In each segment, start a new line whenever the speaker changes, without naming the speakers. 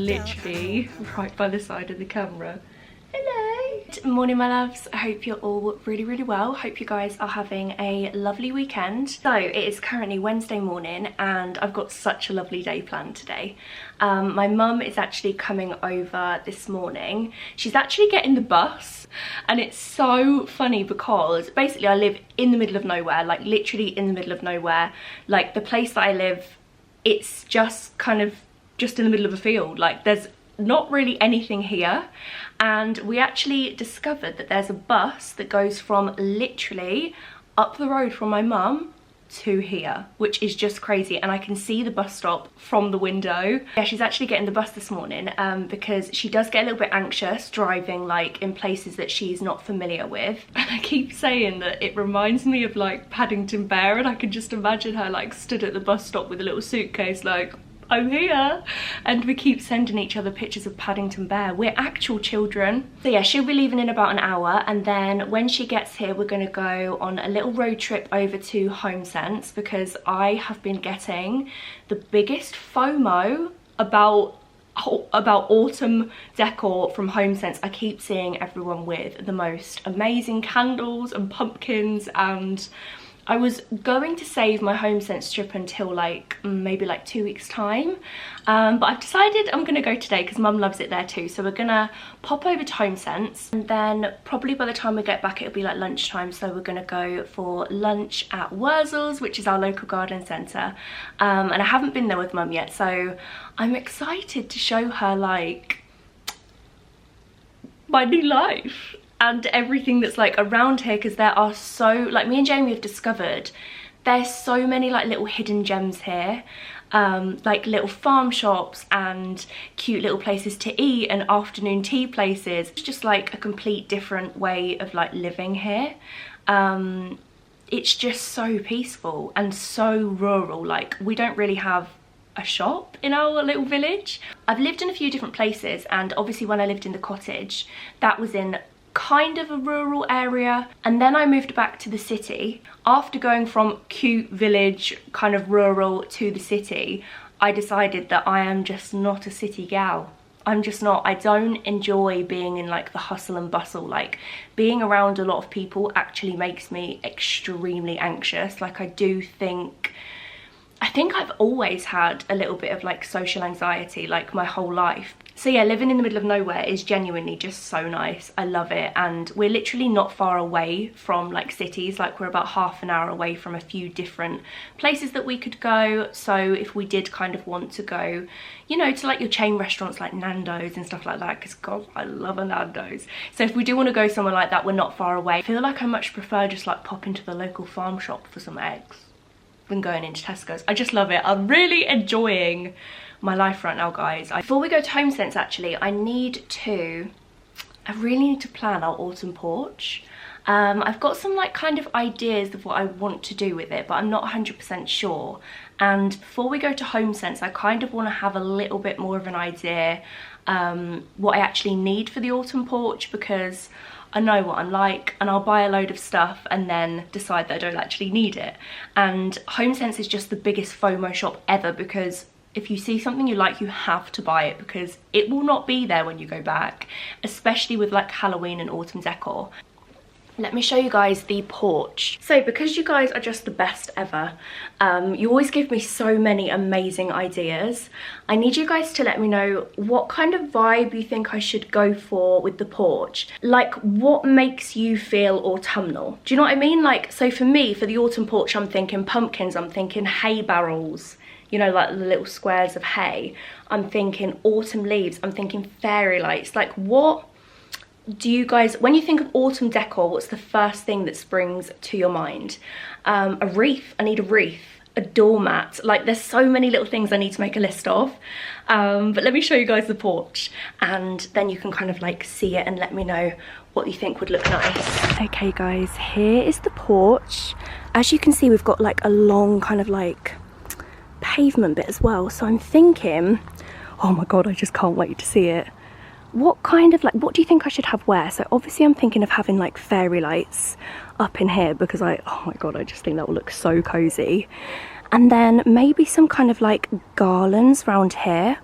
literally right by the side of the camera. Hello! Good morning, my loves. I hope you're all really well. Hope you guys are having a lovely weekend. So it is currently Wednesday morning and I've got such a lovely day planned today. My mum is actually coming over this morning. She's actually getting the bus, and it's so funny because basically I live in the middle of nowhere, like literally in the middle of nowhere. Like the place that I live, it's just kind of just in the middle of a field. Like there's not really anything here, and we actually discovered that there's a bus that goes from literally up the road from my mum to here, which is just crazy, and I can see the bus stop from the window. Yeah, she's actually getting the bus this morning because she does get a little bit anxious driving like in places that she's not familiar with, and I keep saying that it reminds me of like Paddington Bear, and I can just imagine her like stood at the bus stop with a little suitcase like, I'm here. And we keep sending each other pictures of Paddington Bear. We're actual children. So yeah, she'll be leaving in about an hour, and then when she gets here we're gonna go on a little road trip over to HomeSense because I have been getting the biggest FOMO about autumn decor from HomeSense. I keep seeing everyone with the most amazing candles and pumpkins, and I was going to save my HomeSense trip until like maybe like 2 weeks time, but I've decided I'm gonna go today because mum loves it there too. So we're gonna pop over to HomeSense, and then probably by the time we get back it'll be like lunchtime, so we're gonna go for lunch at Wurzel's, which is our local garden centre, and I haven't been there with mum yet, so I'm excited to show her like my new life and everything that's like around here, because there are so, like, me and Jamie have discovered there's so many like little hidden gems here, like little farm shops and cute little places to eat and afternoon tea places. It's just like a complete different way of like living here. It's just so peaceful and so rural. Like we don't really have a shop in our little village. I've lived in a few different places, and obviously when I lived in the cottage, that was in kind of a rural area, and then I moved back to the city. After going from cute village kind of rural to the city, I decided that I am just not a city gal. I'm just not. I don't enjoy being in like the hustle and bustle. Like being around a lot of people actually makes me extremely anxious. Like I think I've always had a little bit of like social anxiety like my whole life. So yeah, living in the middle of nowhere is genuinely just so nice. I love it, and we're literally not far away from like cities. Like we're about half an hour away from a few different places that we could go. So if we did kind of want to go, you know, to like your chain restaurants like Nando's and stuff like that, because God, I love a Nando's. So if we do want to go somewhere like that, we're not far away. I feel like I much prefer just like popping to the local farm shop for some eggs than going into Tesco's. I just love it. I'm really enjoying my life right now, guys. Before we go to HomeSense, actually, I really need to plan our autumn porch. I've got some like kind of ideas of what I want to do with it, but I'm not 100% sure. And before we go to HomeSense, I kind of want to have a little bit more of an idea what I actually need for the autumn porch, because I know what I'm like, and I'll buy a load of stuff and then decide that I don't actually need it. And HomeSense is just the biggest FOMO shop ever, because if you see something you like, you have to buy it because it will not be there when you go back, especially with like Halloween and autumn decor. Let me show you guys the porch. So because you guys are just the best ever, you always give me so many amazing ideas. I need you guys to let me know what kind of vibe you think I should go for with the porch. Like what makes you feel autumnal? Do you know what I mean? Like, so for me, for the autumn porch, I'm thinking pumpkins, I'm thinking hay barrels, you know, like the little squares of hay. I'm thinking autumn leaves, I'm thinking fairy lights. Like what do you guys, when you think of autumn decor, what's the first thing that springs to your mind? A wreath, I need a wreath. A doormat. Like there's so many little things I need to make a list of, but let me show you guys the porch, and then you can kind of like see it and let me know what you think would look nice. Okay guys, here is the porch. As you can see, we've got like a long kind of like pavement bit as well, so I'm thinking, oh my god, I just can't wait to see it. What kind of like, what do you think I should have where? So obviously I'm thinking of having like fairy lights up in here because oh my god, I just think that will look so cozy. And then maybe some kind of like garlands around here.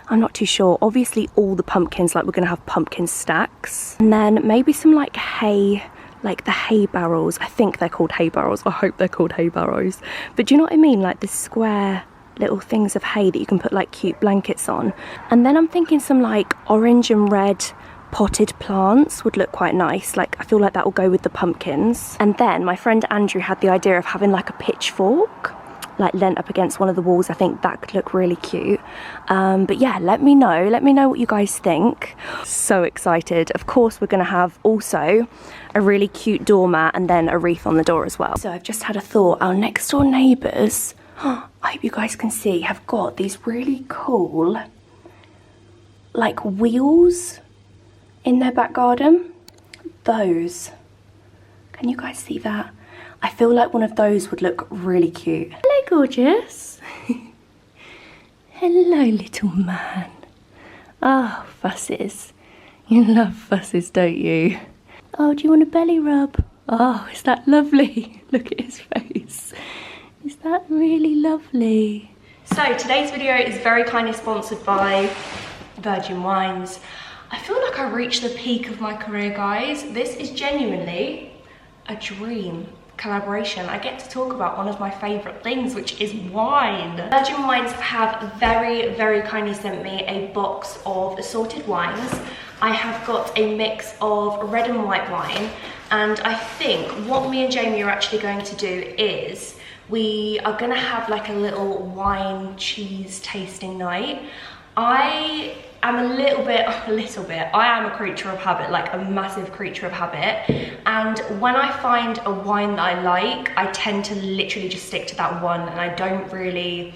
I'm not too sure. Obviously all the pumpkins, like we're gonna have pumpkin stacks. And then maybe some like hay, like the hay barrels. I think they're called hay barrels. I hope they're called hay barrows. But do you know what I mean? Like the square little things of hay that you can put like cute blankets on. And then I'm thinking some like orange and red potted plants would look quite nice. Like I feel like that will go with the pumpkins. And then my friend Andrew had the idea of having like a pitchfork like leant up against one of the walls. I think that could look really cute. But yeah, let me know what you guys think. So excited. Of course we're gonna have also a really cute doormat and then a wreath on the door as well. So I've just had a thought. Our next door neighbours, I hope you guys can see, have got these really cool like wheels in their back garden. Those, can you guys see that? I feel like one of those would look really cute. Hello, gorgeous. Hello, little man. Oh, fusses. You love fusses, don't you? Oh, do you want a belly rub? Oh, is that lovely? Look at his face. Is that really lovely? So today's video is very kindly sponsored by Virgin Wines. I feel like I reached the peak of my career, guys. This is genuinely a dream collaboration. I get to talk about one of my favourite things, which is wine. Virgin Wines have very kindly sent me a box of assorted wines. I have got a mix of red and white wine, and I think what me and Jamie are actually going to do is we are going to have like a little wine cheese tasting night. I am I am a creature of habit, like a massive creature of habit. And when I find a wine that I like, I tend to literally just stick to that one and I don't really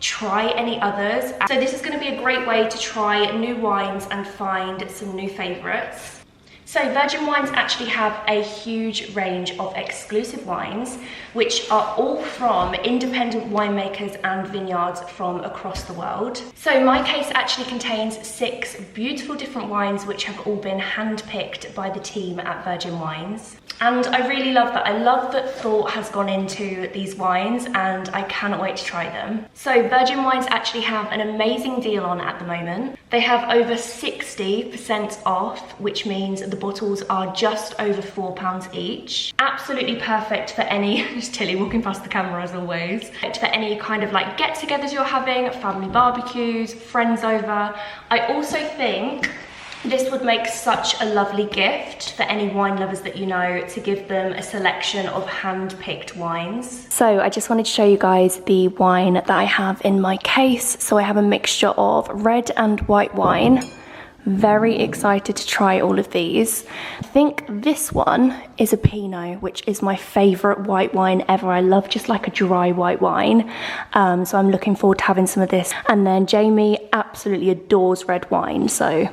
try any others. So this is going to be a great way to try new wines and find some new favorites. So Virgin Wines actually have a huge range of exclusive wines, which are all from independent winemakers and vineyards from across the world. So my case actually contains 6 beautiful different wines, which have all been handpicked by the team at Virgin Wines. And I really love that. I love that thought has gone into these wines and I cannot wait to try them. So Virgin Wines actually have an amazing deal on at the moment. They have over 60% off, which means the bottles are just over £4 each. Absolutely perfect for any, just Tilly walking past the camera as always, for any kind of like get-togethers you're having, family barbecues, friends over. I also think this would make such a lovely gift for any wine lovers that you know, to give them a selection of hand-picked wines. So I just wanted to show you guys the wine that I have in my case. So I have a mixture of red and white wine. Very excited to try all of these. I think this one is a Pinot, which is my favourite white wine ever. I love just like a dry white wine. So I'm looking forward to having some of this. And then Jamie absolutely adores red wine, so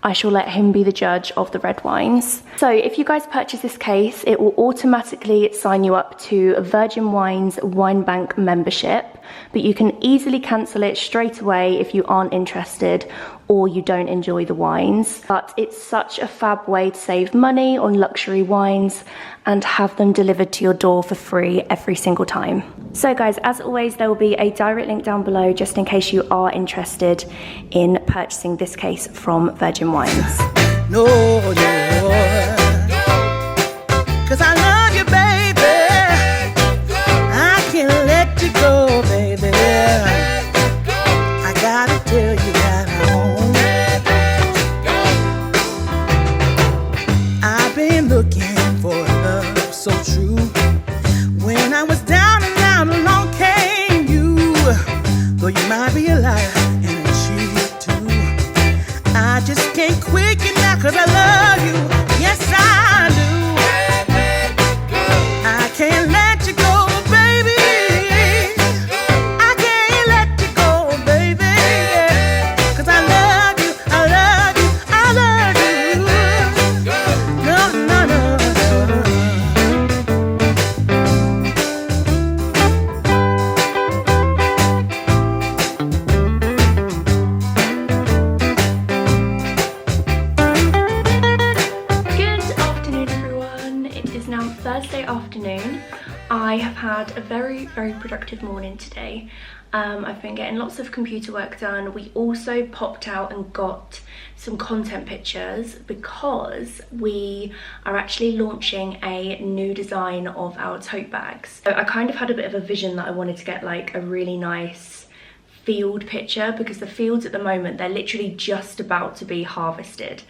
I shall let him be the judge of the red wines. So if you guys purchase this case, it will automatically sign you up to Virgin Wines Wine Bank membership, but you can easily cancel it straight away if you aren't interested or you don't enjoy the wines. But it's such a fab way to save money on luxury wines and have them delivered to your door for free every single time. So guys, as always, there will be a direct link down below just in case you are interested in purchasing this case from Virgin Wines.
No, 'cause I love you, baby. I can't let you go, baby. I gotta tell you that I've been looking for love so true. When I was down and out, along came you. Though you might be a liar and a cheat too, I just can't quit you now 'cause I love you. Yes, I do. I can't let you go, baby. I can't let you go, baby. 'Cause I love you, I love you, I love you. No, no, no, no.
Good afternoon, everyone. It is now Thursday afternoon. I have had a very productive morning today. I've been getting lots of computer work done. We also popped out and got some content pictures because we are actually launching a new design of our tote bags. So I kind of had a bit of a vision that I wanted to get like a really nice field picture, because the fields at the moment, they're literally just about to be harvested.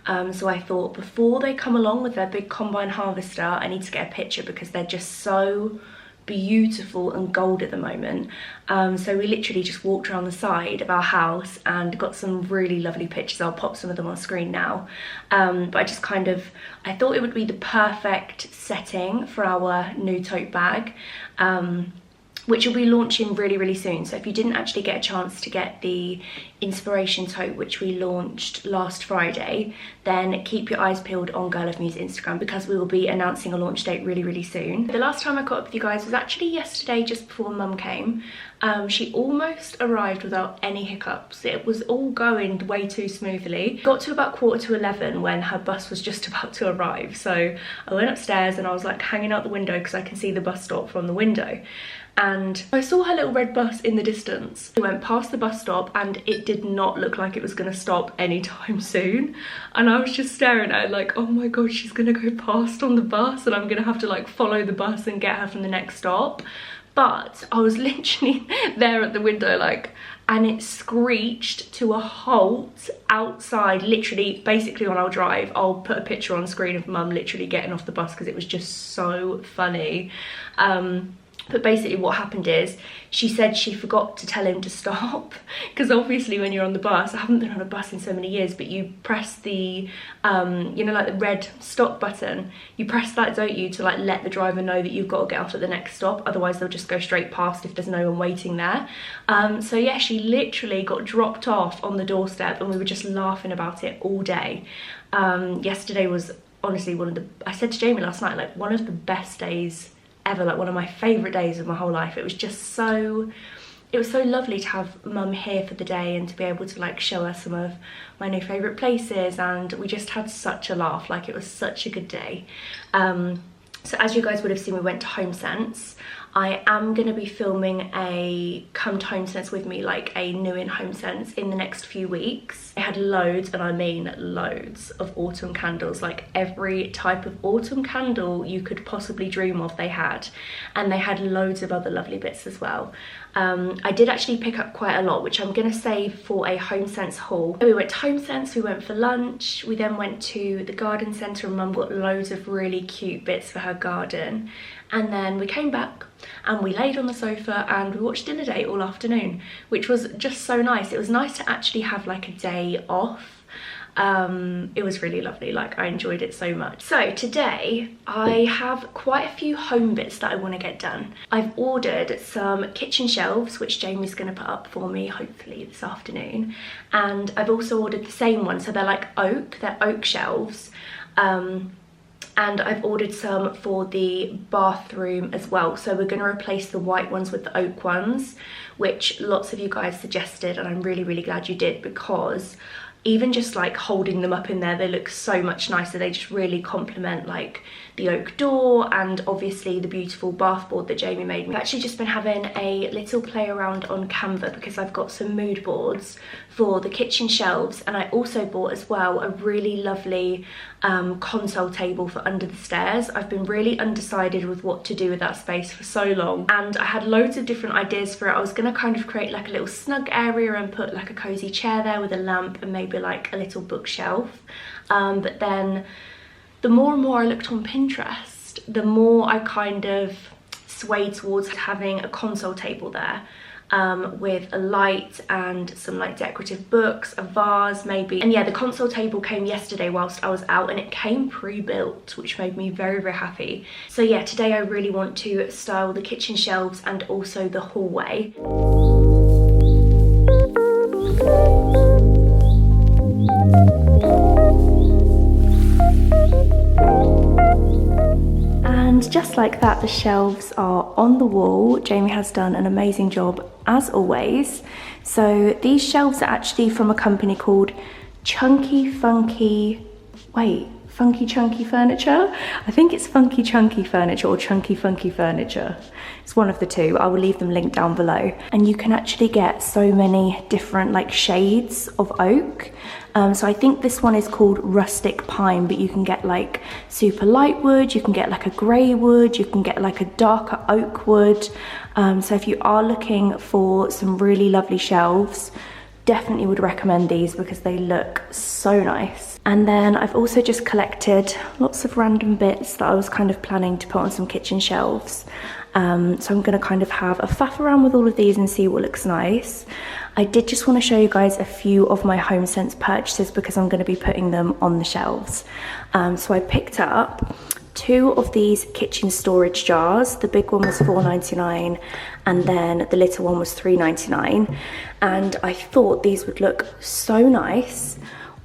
So I thought before they come along with their big combine harvester, I need to get a picture because they're just so beautiful and gold at the moment. So we literally just walked around the side of our house and got some really lovely pictures. I'll pop some of them on screen now. But I thought it would be the perfect setting for our new tote bag, which will be launching really soon. So if you didn't actually get a chance to get the inspiration tote, which we launched last Friday, then keep your eyes peeled on Girl of Muse Instagram, because we will be announcing a launch date really soon. The last time I caught up with you guys was actually yesterday, just before Mum came. She almost arrived without any hiccups. It was all going way too smoothly. Got to about 11:15 when her bus was just about to arrive. So I went upstairs and I was like hanging out the window because I can see the bus stop from the window. And I saw her little red bus in the distance. We went past the bus stop and it did not look like it was going to stop anytime soon. And I was just staring at it like, oh my god, she's going to go past on the bus and I'm going to have to like follow the bus and get her from the next stop. But I was literally there at the window like, and it screeched to a halt outside, literally basically on our drive. I'll put a picture on screen of Mum literally getting off the bus because it was just so funny. But basically what happened is she said she forgot to tell him to stop, because obviously when you're on the bus, I haven't been on a bus in so many years, but you press the, you know, like the red stop button, you press that, don't you, to like let the driver know that you've got to get off at the next stop, otherwise they'll just go straight past if there's no one waiting there. So yeah, she literally got dropped off on the doorstep and we were just laughing about it all day. Yesterday was honestly I said to Jamie last night, like one of the best days ever, like one of my favourite days of my whole life. It was so lovely to have Mum here for the day and to be able to like show her some of my new favourite places, and we just had such a laugh. Like it was such a good day. So as you guys would have seen, we went to HomeSense. I am going to be filming a Come to HomeSense with me, like a new in HomeSense, in the next few weeks. I had loads, and I mean loads, of autumn candles. Like every type of autumn candle you could possibly dream of they had. And they had loads of other lovely bits as well. I did actually pick up quite a lot, which I'm going to save for a HomeSense haul. We went to HomeSense, we went for lunch, we then went to the garden centre and Mum got loads of really cute bits for her garden. And then we came back and we laid on the sofa and we watched Dinner Date all afternoon, which was just so nice. It was nice to actually have like a day off. It was really lovely, like I enjoyed it so much. So today I have quite a few home bits that I want to get done. I've ordered some kitchen shelves, which Jamie's going to put up for me hopefully this afternoon, and I've also ordered the same one, so they're like oak, they're oak shelves. And I've ordered some for the bathroom as well. So we're going to replace the white ones with the oak ones, which lots of you guys suggested, and I'm really glad you did, because even just like holding them up in there, they look so much nicer. They just really complement like the oak door and obviously the beautiful bath board that Jamie made. We've actually just been having a little play around on Canva because I've got some mood boards for the kitchen shelves, and I also bought as well a really lovely console table for under the stairs. I've been really undecided with what to do with that space for so long, and I had loads of different ideas for it. I was going to kind of create like a little snug area and put like a cozy chair there with a lamp and maybe like a little bookshelf, but then the more and more I looked on Pinterest, the more I kind of swayed towards having a console table there, with a light and some like decorative books, a vase maybe. And yeah, the console table came yesterday whilst I was out, and it came pre-built, which made me very happy. So yeah, today I really want to style the kitchen shelves and also the hallway. And just like that, the shelves are on the wall. Jamie has done an amazing job as always. So these shelves are actually from a company called Funky funky chunky furniture. I think it's funky chunky furniture or chunky funky furniture. It's one of the two. I will leave them linked down below. And you can actually get so many different like shades of oak. So I think this one is called rustic pine, but you can get like super light wood, you can get like a grey wood, you can get like a darker oak wood. So if you are looking for some really lovely shelves, definitely would recommend these because they look so nice. And then I've also just collected lots of random bits that I was kind of planning to put on some kitchen shelves. So I'm going to kind of have a faff around with all of these and see what looks nice. I did just want to show you guys a few of my HomeSense purchases because I'm going to be putting them on the shelves. So I picked up 2 of these kitchen storage jars. The big one was $4.99 and then the little one was $3.99. And I thought these would look so nice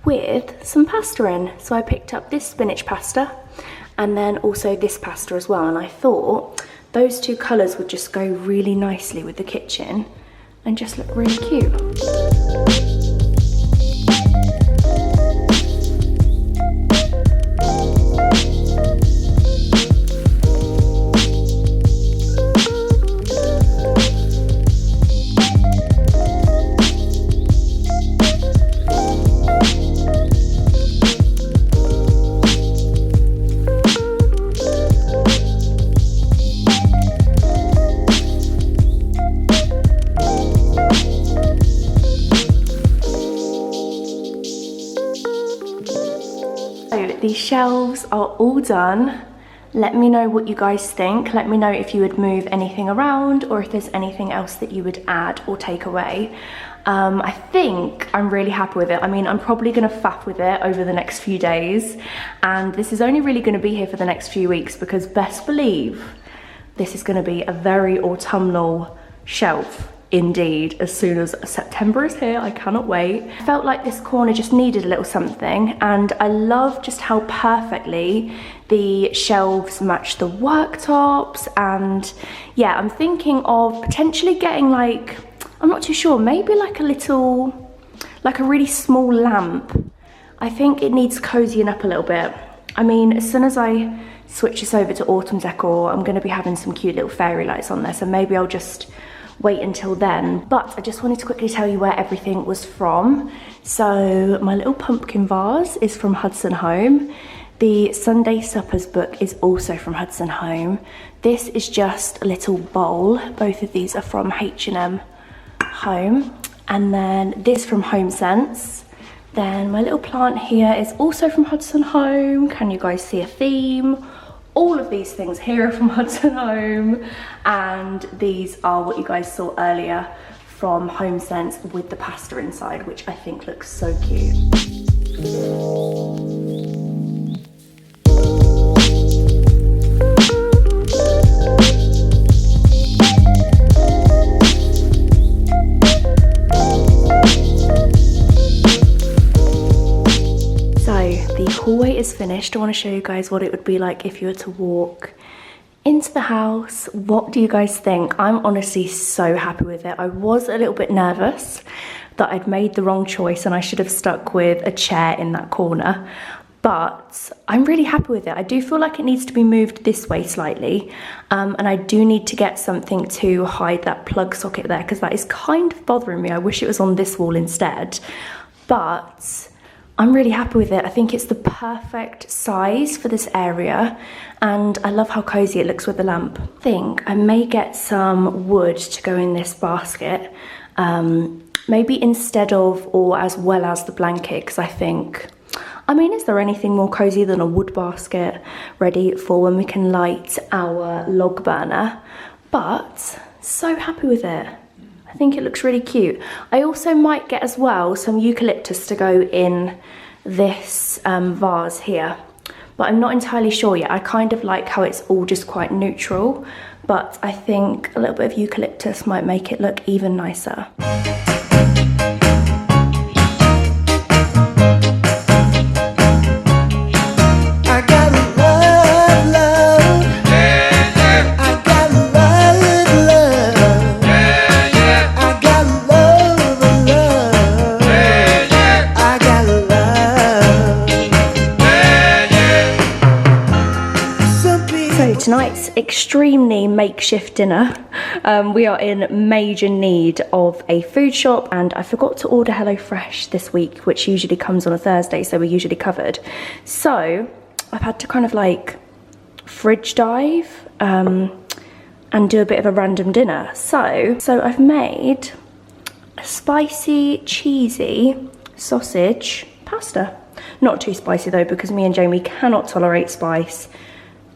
with some pasta in. So I picked up this spinach pasta and then also this pasta as well. And I thought those 2 colours would just go really nicely with the kitchen and just look really cute. These shelves are all done. Let me know what you guys think. Let me know if you would move anything around or if there's anything else that you would add or take away. I think I'm really happy with it. I mean, I'm probably gonna faff with it over the next few days, and this is only really gonna be here for the next few weeks because best believe this is gonna be a very autumnal shelf. Indeed, as soon as September is here, I cannot wait. I felt like this corner just needed a little something, and I love just how perfectly the shelves match the worktops. And yeah, I'm thinking of potentially getting like, I'm not too sure, maybe like a little, like a really small lamp. I think it needs cozying up a little bit. I mean, as soon as I switch this over to autumn decor, I'm going to be having some cute little fairy lights on there, so maybe I'll just wait until then. But I just wanted to quickly tell you where everything was from. So my little pumpkin vase is from Hudson Home. The Sunday Suppers book is also from Hudson Home. This is just a little bowl. Both of these are from H&M Home. And then this from HomeSense. Then my little plant here is also from Hudson Home. Can you guys see a theme? All of these things here are from Hudson Home, and these are what you guys saw earlier from HomeSense with the pasta inside, which I think looks so cute. Hallway is finished. I want to show you guys what it would be like if you were to walk into the house. What do you guys think? I'm honestly so happy with it. I was a little bit nervous that I'd made the wrong choice and I should have stuck with a chair in that corner, but I'm really happy with it. I do feel like it needs to be moved this way slightly, and I do need to get something to hide that plug socket there because that is kind of bothering me. I wish it was on this wall instead, but I'm really happy with it. I think it's the perfect size for this area, and I love how cozy it looks with the lamp. I think I may get some wood to go in this basket, maybe instead of or as well as the blanket, because I think, I mean, is there anything more cozy than a wood basket ready for when we can light our log burner? But so happy with it. I think it looks really cute. I also might get as well some eucalyptus to go in this vase here, but I'm not entirely sure yet. I kind of like how it's all just quite neutral, but I think a little bit of eucalyptus might make it look even nicer. tonight's extremely makeshift dinner. We are in major need of a food shop, and I forgot to order HelloFresh this week, which usually comes on a Thursday, so we're usually covered. So I've had to kind of like fridge dive and do a bit of a random dinner. So I've made a spicy, cheesy sausage pasta. Not too spicy though, because me and Jamie cannot tolerate spice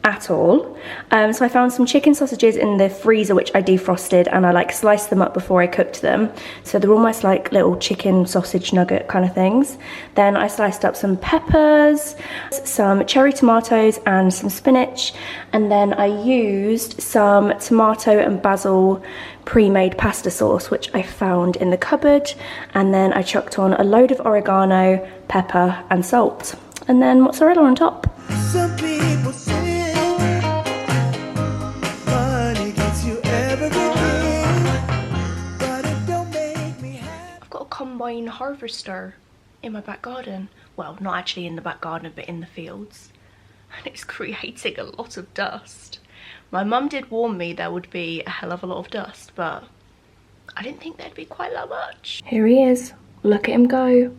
at all. So I found some chicken sausages in the freezer which I defrosted, and I like sliced them up before I cooked them, so they're almost like little chicken sausage nugget kind of things. Then I sliced up some peppers, some cherry tomatoes and some spinach, and then I used some tomato and basil pre-made pasta sauce which I found in the cupboard, and then I chucked on a load of oregano, pepper and salt, and then mozzarella on top.
Some people say money gets you everything, but it don't make me happy.
I've got a combine harvester in my back garden. Well, not actually in the back garden, but in the fields. And it's creating a lot of dust. My mum did warn me there would be a hell of a lot of dust, but I didn't think there'd be quite that much. Here he is. Look at him go.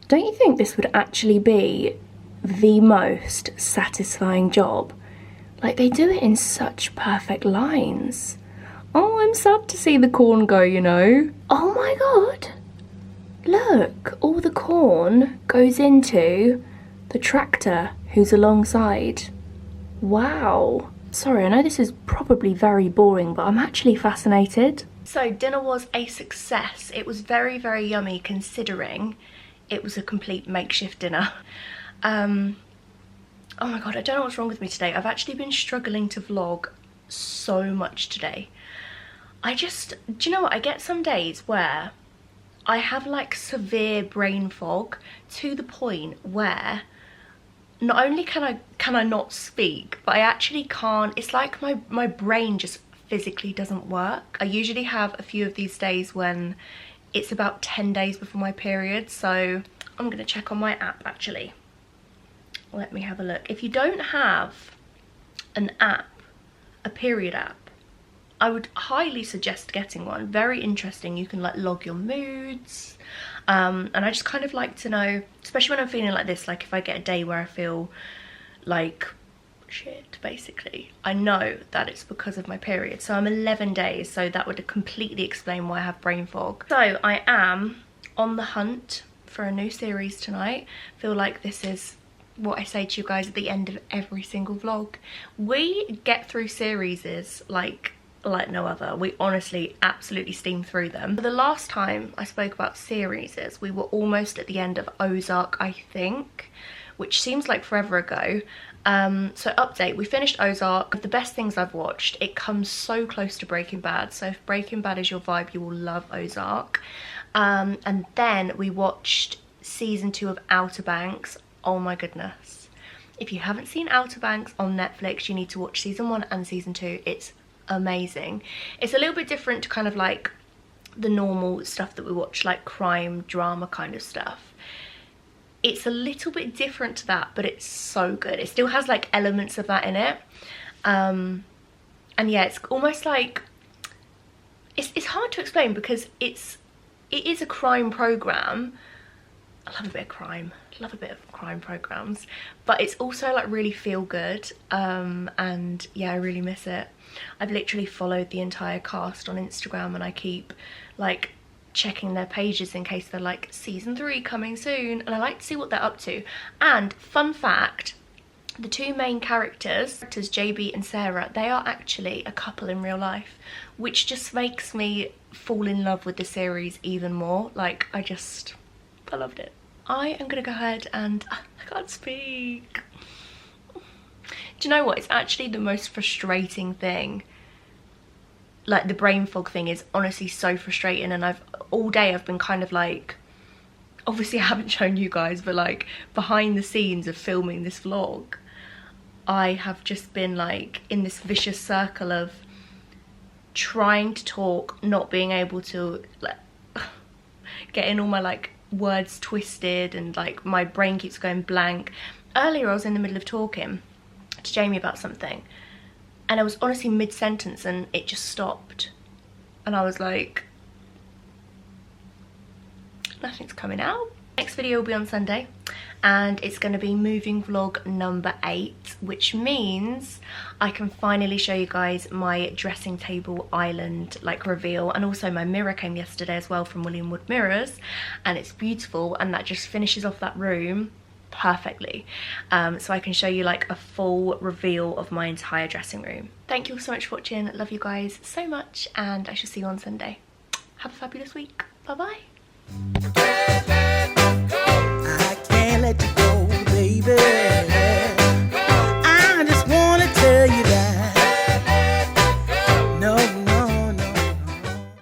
Don't you think this would actually be the most satisfying job? Like, they do it in such perfect lines. Oh, I'm sad to see the corn go, you know. Oh my god. Look, all the corn goes into the tractor who's alongside. Wow. Sorry, I know this is probably very boring, but I'm actually fascinated. So dinner was a success. It was very, very yummy considering it was a complete makeshift dinner. Oh my god, I don't know what's wrong with me today. I've actually been struggling to vlog so much today. Do you know what? I get some days where I have like severe brain fog to the point where not only can I not speak, but I actually can't. It's like my brain just physically doesn't work. I usually have a few of these days when it's about 10 days before my period, so I'm gonna check on my app actually. Let me have a look. If you don't have an app, a period app, I would highly suggest getting one. Very interesting. You can like log your moods. And I just kind of like to know, especially when I'm feeling like this, like if I get a day where I feel like shit, basically, I know that it's because of my period. So I'm 11 days, so that would completely explain why I have brain fog. So I am on the hunt for a new series tonight. I feel like this is what I say to you guys at the end of every single vlog. We get through series like no other. We honestly absolutely steam through them. The last time I spoke about series, we were almost at the end of Ozark, I think, which seems like forever ago. So update, we finished Ozark. The best things I've watched. It comes so close to Breaking Bad, so if Breaking Bad is your vibe, you will love Ozark. And then we watched season 2 of Outer Banks. Oh my goodness, if you haven't seen Outer Banks on Netflix, you need to watch season 1 and season 2. It's amazing. It's a little bit different to kind of like the normal stuff that we watch, like crime drama kind of stuff. It's a little bit different to that, but it's so good. It still has like elements of that in it. And yeah, it's almost like it's hard to explain because it is a crime program. I love a bit of crime. Love a bit of crime programs, but it's also like really feel good. And yeah, I really miss it. I've literally followed the entire cast on Instagram, and I keep like checking their pages in case they're like season 3 coming soon, and I like to see what they're up to. And fun fact, the two main characters, JB and Sarah, they are actually a couple in real life, which just makes me fall in love with the series even more. Like I loved it. I am gonna go ahead and I can't speak. Do you know what? It's actually the most frustrating thing. Like the brain fog thing is honestly so frustrating, and all day I've been kind of like, obviously I haven't shown you guys, but like behind the scenes of filming this vlog, I have just been like in this vicious circle of trying to talk, not being able to, like getting all my like words twisted, and like my brain keeps going blank. Earlier I was in the middle of talking to Jamie about something, and I was honestly mid-sentence and it just stopped. And I was like, nothing's coming out. Next video will be on Sunday, and it's going to be moving vlog number 8, which means I can finally show you guys my dressing table island like reveal. And also my mirror came yesterday as well from William Wood Mirrors, and it's beautiful, and that just finishes off that room perfectly. So I can show you like a full reveal of my entire dressing room. Thank you all so much for watching. Love you guys so much, and I shall see you on Sunday. Have a fabulous week. Bye bye.
I can't let you go, baby.